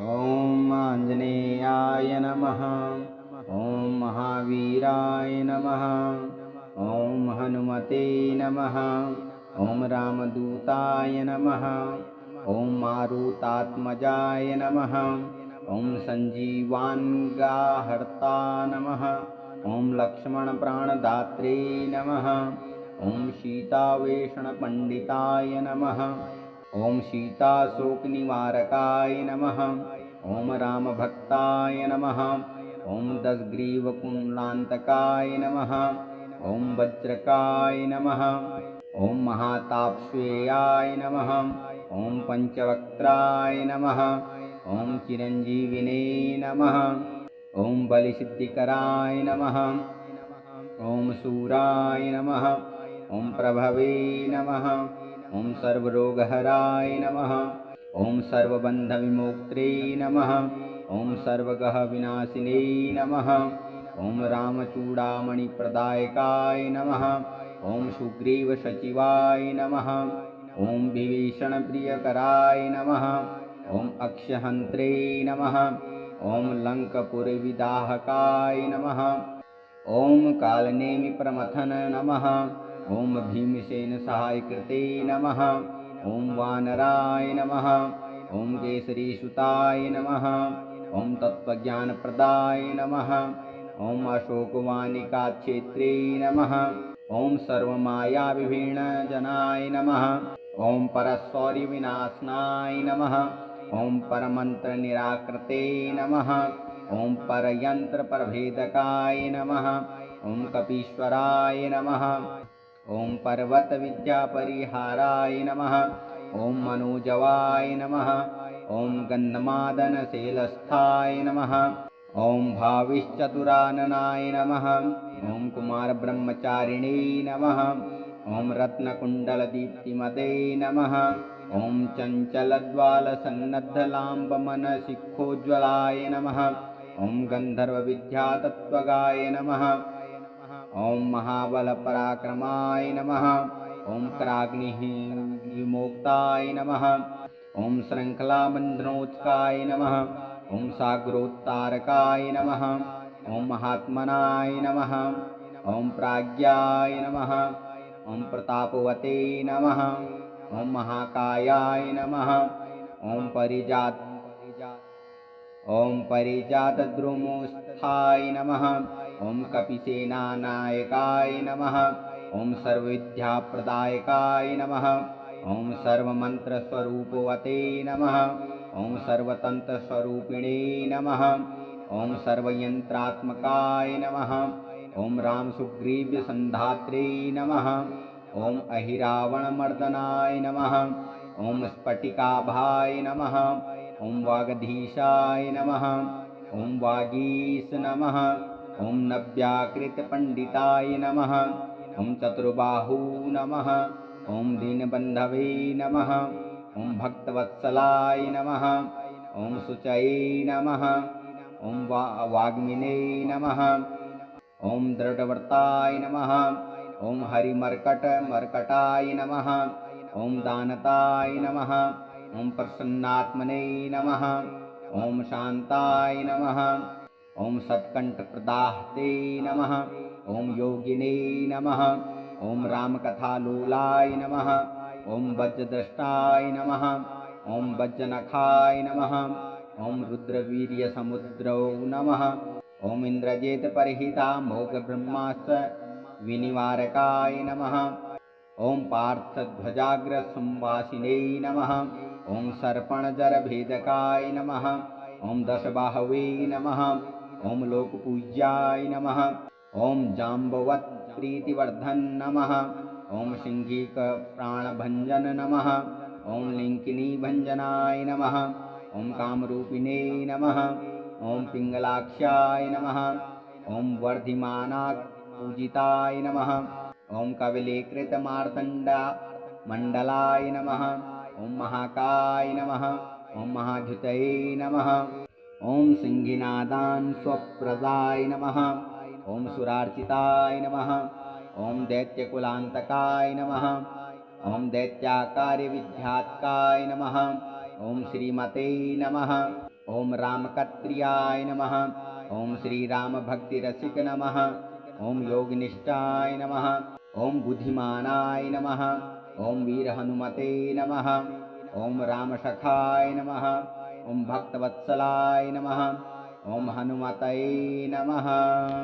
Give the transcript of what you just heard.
ॐ आञ्जनेयाय नमः। ॐ महावीराय नमः। ॐ हनुमते नमः। ॐ रामदूताय नमः। ॐ मारुतात्मजाय नमः। ॐ सञ्जीवान्गाहर्ता नमः। ॐ लक्ष्मणप्राणदात्रे नमः। ॐ सीतावेषणपण्डिताय नमः। ॐ सीताशोकनिवारकाय नमः। ॐ रामभक्ताय नमः। ॐ दशग्रीवकुण्डलान्तकाय नमः। ॐ वज्रकाय नमः। ॐ महातापस्वेयाय नमः। ॐ पञ्चवक्त्राय नमः। ॐ चिरञ्जीविने नमः। ॐ बलिसिद्धिकराय नमः। ॐ शूराय नमः। ॐ प्रभवे नमः। ॐ सर्वरोगहराय नमः। ॐ सर्वबन्धविमोक्त्रे नमः। ॐ सर्वगहविनाशिने नमः। ॐ रामचूडामणिप्रदायकाय नमः। ॐ सुग्रीवसचिवाय नमः। ॐ विभीषणप्रियकराय नमः। ॐ अक्षहन्त्रे नमः। ॐ लङ्कपुरविदाहकाय नमः। ॐ कालनेमिप्रमथन नमः। ॐ भीमसेनसहायकृते नमः। ॐ वानराय नमः। ॐ केसरीसुताय नमः। ॐ तत्त्वज्ञानप्रदाय नमः। ॐ अशोकवानिकाक्षेत्रे नमः। ॐ सर्वमायाविभीषणजनाय नमः। ॐ परशौर्यविनाशनाय नमः। ॐ परमन्त्रनिराकृते नमः। ॐ परयन्त्रप्रभेदकाय नमः। ॐ कपीश्वराय नमः। ॐ पर्वतविद्यापरिहाराय नमः। ॐ मनोजवाय नमः। ॐ गन्धमादनशैलस्थाय नमः। ॐ भाविश्चतुराननाय नमः। ॐ कुमारब्रह्मचारिणे नमः। ॐ रत्नकुण्डलदीप्तिमते नमः। ॐ चञ्चलज्वालसन्नद्धलाम्बमनशिखोज्ज्वलाय नमः। ॐ गन्धर्वविद्यातत्त्वगाय नमः। ॐ महाबलपराक्रमाय नमः। ॐ कराग्निः विमोक्ताय नमः। ॐ श्रृङ्खलाबन्धनोत्काय नमः। ॐ सागरोत्तारकाय नमः। ॐ महात्मनाय नमः। ॐ प्राज्ञाय नमः। ॐ प्रतापवते नमः। ॐ महाकायाय नमः। ॐ परिजातद्रुमस्थाय नमः। ॐ कपिसेनानायकाय नमः। ॐ सर्वविद्याप्रदायकाय नमः। ॐ सर्वमन्त्रस्वरूपवते नमः। ॐ सर्वतन्त्रस्वरूपिणे नमः। ॐ सर्वयन्त्रात्मकाय नमः। ॐ रामसुग्रीवसन्धात्रे नमः। ॐ अहिरावणमर्दनाय नमः। ॐ स्फटिकाभाय नमः। ॐ वागधीशाय नमः। ॐ वागीश नमः। ॐ नव्याकृतपण्डिताय नमः। ॐ चतुर्बाहू नमः। ॐ दीनबन्धवे नमः। ॐ भक्तवत्सलाय नमः। ॐ शुचये नमः। ॐ वाग्मिने नमः। ॐ दृढव्रताय नमः। ॐ हरिमर्कटाय नमः। ॐ दानताय नमः। ॐ प्रसन्नात्मने नमः। ॐ शान्ताय नमः। ॐ सत्कण्ठप्रदाहते नमः। ॐ योगिने नमः। ॐ रामकथालोलाय नमः। ॐ वज्रद्रष्टाय नमः। ॐ वज्रनखाय नमः। ॐ रुद्रवीर्यसमुद्रौ नमः। ॐ इन्द्रजित्परहितामोघब्रह्मास्त्र विनिवारकाय नमः। ॐ पार्थध्वजाग्रसंवासिने नमः। ॐ सर्पणजरभेदकाय नमः। ॐ दशबाहवे नमः। ॐ लोकपूज्याय नमः। ॐ जाम्बवत्प्रीतिवर्धन नमः। ॐ सिंहिकप्राणभञ्जन नमः। ॐ लिङ्किनीभञ्जनाय नमः। ॐ कामरूपिणे नमः। ॐ पिङ्गलाक्षाय नमः। ॐ वर्धिमानापूजिताय नमः। ॐ कवलीकृतमार्तण्डमण्डलाय नमः। ॐ महाकाय नमः। ॐ महाद्युतये नमः। ॐ सिंहिनादान् स्वप्रदाय नमः। ॐ सुरार्चिताय नमः। ॐ दैत्यकुलान्तकाय नमः। ॐ दैत्याकार्यविध्यात्काय नमः। ॐ श्रीमते नमः। ॐ रामकत्र्याय नमः। ॐ श्रीरामभक्तिरसिक नमः। ॐ योगनिष्ठाय नमः। ॐ बुद्धिमानाय नमः। ॐ वीरहनुमते नमः। ॐ रामसखाय नमः। ॐ भक्तवत्सलाय नमः। ॐ हनुमते नमः।